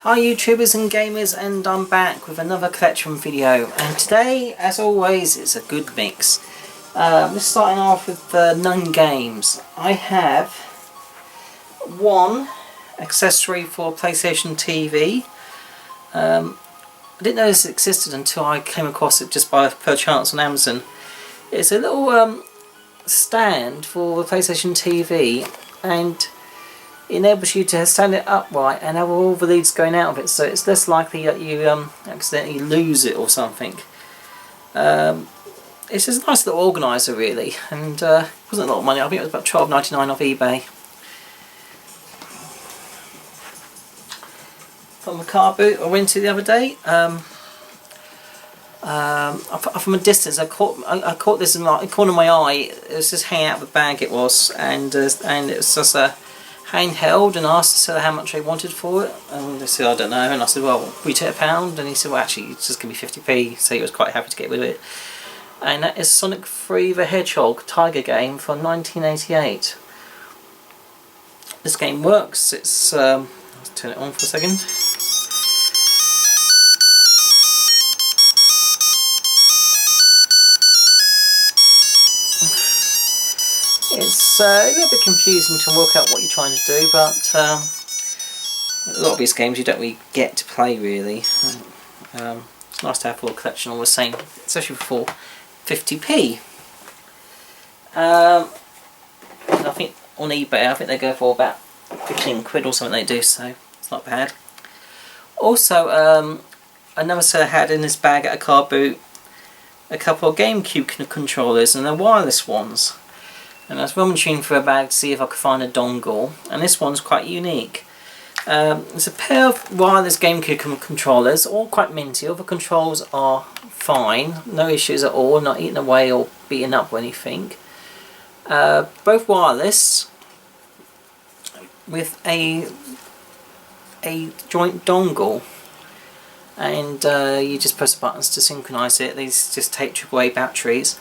Hi YouTubers and gamers, and I'm back with another collection video, and today as always it's a good mix. Just starting off with none games. I have one accessory for PlayStation TV. I didn't know this existed until I came across it just by per chance on Amazon. It's a little stand for the PlayStation TV, and it enables you to stand it upright and have all the leads going out of it, so it's less likely that you accidentally lose it or something. It's just a nice little organiser really, and it wasn't a lot of money. I think it was about $12.99 off eBay. From a car boot I went to the other day. From a distance I caught this in the corner of my eye. It was just hanging out of the bag, it was, and it was just a handheld, and asked the seller how much they wanted for it, and they said I don't know, and I said well we take £1, and he said well actually it's just going to be 50p, so he was quite happy to get with it. And that is Sonic 3 the Hedgehog Tiger game from 1988. This game works. It's let's turn it on for a second. It's a little bit confusing to work out what you're trying to do, but a lot of these games you don't really get to play really. It's nice to have a full collection all the same, especially for 50p. And I think on eBay I think they go for about 15 quid or something they do, so it's not bad. Also another seller had in his bag at a car boot a couple of GameCube controllers, and they're wireless ones. And I was rummaging for a bag to see if I could find a dongle, and this one's quite unique. It's a pair of wireless GameCube controllers, all quite minty. All the controls are fine, no issues at all, not eaten away or beaten up or anything. Both wireless with a joint dongle, and you just press the buttons to synchronise it. These just take AAA batteries.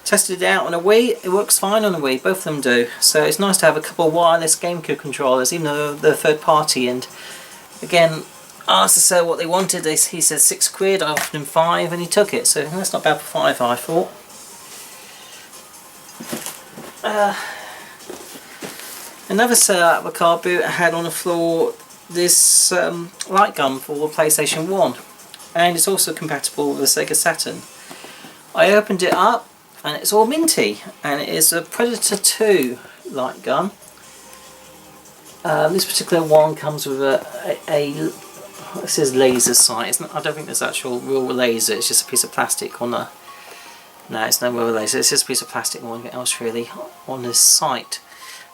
Tested it out on a Wii, it works fine on a Wii, both of them do. So it's nice to have a couple of wireless GameCube controllers, even though they're third party. And again, I asked the seller what they wanted. He said 6 quid, I offered him 5, and he took it. So that's not bad for 5, I thought. Another seller at the car boot had on the floor this light gun for PlayStation 1, and it's also compatible with the Sega Saturn. I opened it up, and it's all minty, and it is a Predator 2 light gun. This particular one comes with it says laser sight. It's not, I don't think there's actual real laser, it's just a piece of plastic on a... No, it's no real laser, it's just a piece of plastic or anything else really on this sight.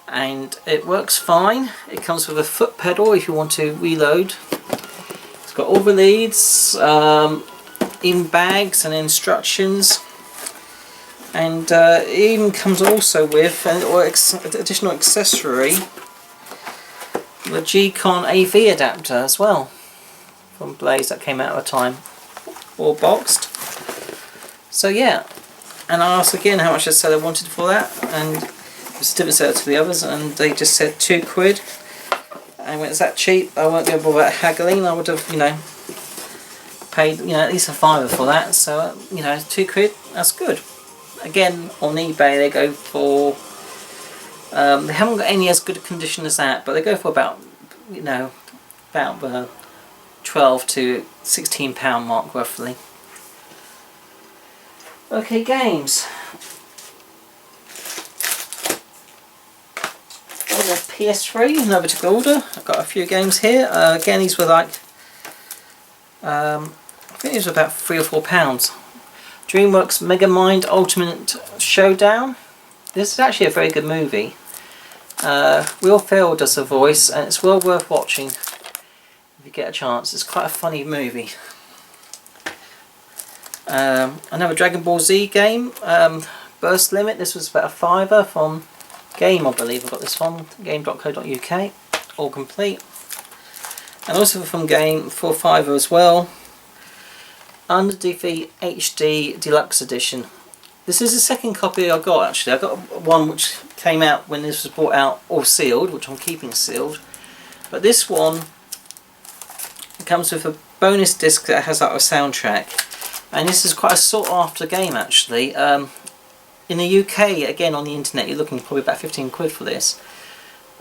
And it works fine. It comes with a foot pedal if you want to reload. It's got all the leads, in bags and instructions. And it even comes also with an additional accessory, the G-Con AV adapter as well, from Blaze, that came out at a time, all boxed. So yeah, and I asked again how much the seller wanted for that, and the certificate seller to the others, and they just said 2 quid. And when it's that cheap, I won't go bother haggling. I would have, paid, at least a £5 for that. So, 2 quid, that's good. Again, on eBay they go for, they haven't got any as good a condition as that, but they go for about, about the £12 to £16 mark roughly. Okay, games. On the PS3, no particular order. I've got a few games here. Again, these were like, I think these were about £3 or £4. DreamWorks Megamind Ultimate Showdown. This is actually a very good movie. Will Ferrell does the voice, and it's well worth watching if you get a chance. It's quite a funny movie. Another Dragon Ball Z game, Burst Limit. This was about a £5 from Game, I believe. I got this from game.co.uk, all complete. And also from Game for £5 as well. Under Defeat HD Deluxe Edition. This is the second copy I got actually. I got one which came out when this was brought out all sealed, which I'm keeping sealed. But this one comes with a bonus disc that has like a soundtrack, and this is quite a sought after game actually. In the UK, again on the internet, you're looking probably about 15 quid for this,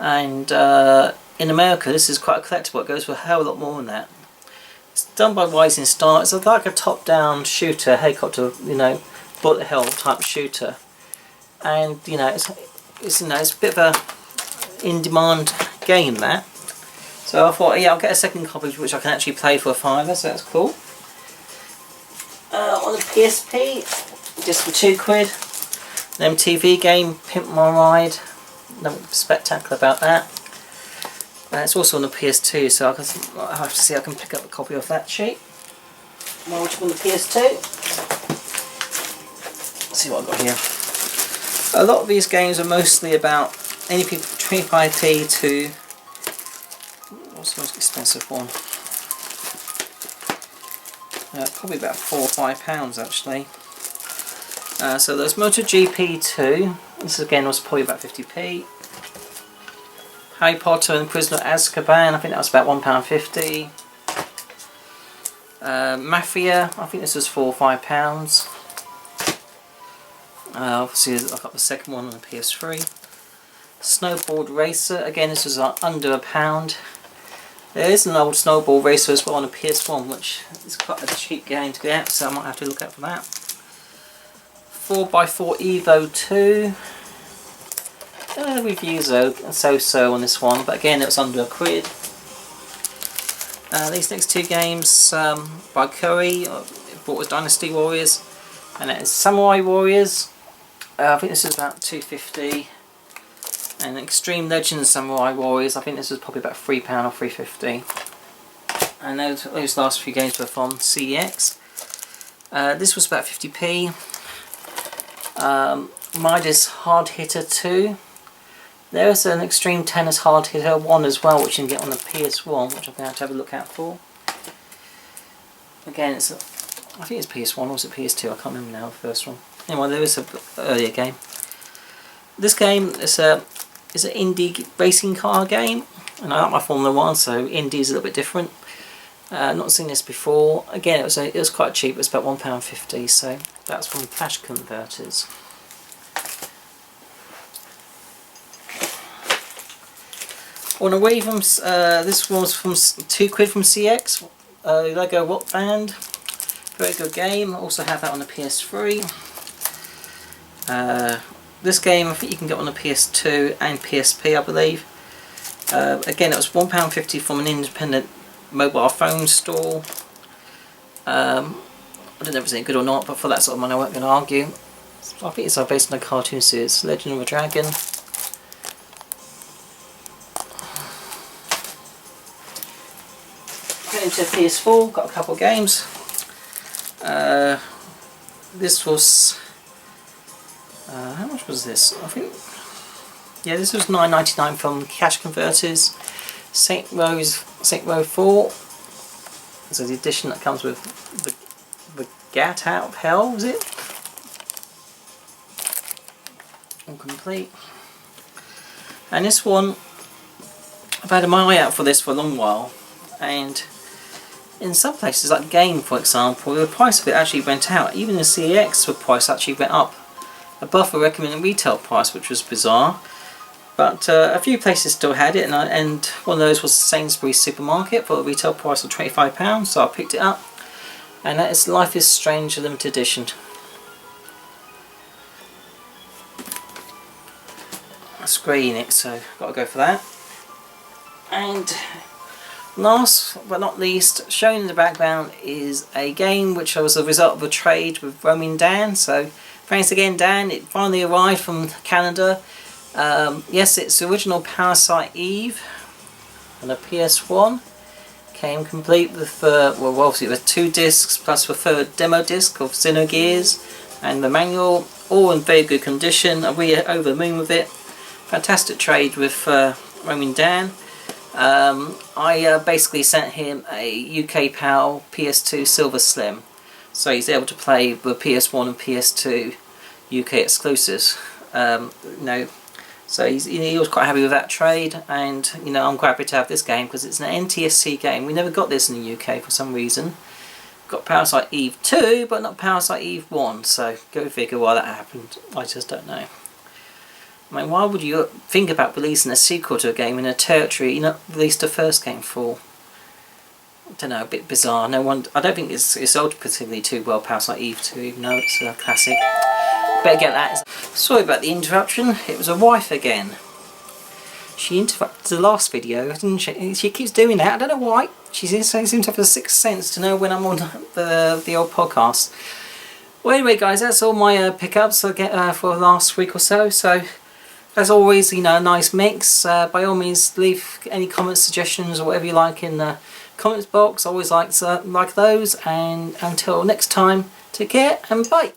and in America this is quite a collectible. It goes for a hell of a lot more than that. It's done by Rising Star. It's like a top-down shooter, helicopter, you know, bullet hell type shooter, and you know it's a bit of a in-demand game that. So I thought, yeah, I'll get a second copy which I can actually play for a £5, so that's cool. On the PSP, just for £2. An MTV game, Pimp My Ride. Nothing spectacular about that. It's also on the PS2, so I'll have to see if I can pick up a copy of that cheap. While we're on the PS2. Let's see what I've got here. A lot of these games are mostly about anything from 25p to... what's the most expensive one? Probably about £4 or £5 actually. So there's MotoGP 2. This again was probably about 50p. Harry Potter and the Prisoner of Azkaban, I think that was about £1.50. Mafia, I think this was £4 or £5. Obviously I've got the second one on the PS3. Snowboard Racer, again this was under £1. There is an old Snowball Racer as well on the PS1, which is quite a cheap game to get, so I might have to look out for that. 4x4 Evo 2. The reviews are so-so on this one, but again it was under £1. These next two games by Curry, bought with Dynasty Warriors, and that is Samurai Warriors. I think this is about £2.50. And Extreme Legends Samurai Warriors, I think this was probably about £3 or £3.50. And those last few games were from CEX. This was about 50p. Midas Hard Hitter 2. There's an Extreme Tennis Hard Hitter 1 as well, which you can get on the PS1, which I'm going to have a look out for. Again, I think it's PS1 or was it PS2? I can't remember now, the first one. Anyway, there is an earlier game. This game is an indie racing car game, and I like my Formula 1, so indie is a little bit different. Not seen this before. Again, it was quite cheap. It was about £1.50, so that's from Cash Converters. On away from this one was from £2 from CX. Lego Rock Band, very good game. Also have that on the PS3. This game I think you can get on the PS2 and PSP, I believe. Again, it was £1.50 from an independent mobile phone store. I don't know if it's any good or not, but for that sort of money I won't going to argue. So I think it's based on a cartoon series, Legend of a Dragon. Going into PS4, got a couple of games. This was... how much was this? I think... yeah, this was $9.99 from Cash Converters. Saint Row 4. So the edition that comes with the Gat Out of Hell, was it? All complete. And this one, I've had my eye out for this for a long while, and in some places like Game for example, the price of it actually went out. Even the CEX, the price actually went up above the recommended retail price, which was bizarre. But a few places still had it, and one of those was Sainsbury's Supermarket for a retail price of £25, so I picked it up. And that is Life is Strange Limited Edition. Square Enix, so got to go for that. And last but not least, shown in the background is a game which was a result of a trade with Roaming Dan. So thanks again, Dan. It finally arrived from Canada. Yes, it's the original Parasite Eve on the PS1. Came complete with, well, obviously with 2 discs plus the third demo disc of Xenogears and the manual, all in very good condition. I'm really over the moon with it. Fantastic trade with Roaming Dan. I basically sent him a UK PAL PS2 Silver Slim, so he's able to play the PS1 and PS2 UK exclusives. So he was quite happy with that trade, and you know, I'm quite happy to have this game because it's an NTSC game. We never got this in the UK for some reason. Got Parasite Eve 2, but not Parasite Eve 1, so go figure why that happened. I just don't know. I mean, why would you think about releasing a sequel to a game in a territory you not released the first game for? I don't know, a bit bizarre. No one, I don't think it's sold particularly too well, Parasite Eve 2, even though it's a classic. Better get that. Sorry about the interruption. It was a wife again. She interrupted the last video, didn't she? She keeps doing that. I don't know why. She seems to have a sixth sense to know when I'm on the old podcast. Well, anyway, guys, that's all my pickups I get for the last week or so. So, as always, you know, a nice mix. By all means, leave any comments, suggestions, or whatever you like in the comments box. I always like those. And until next time, take care and bye.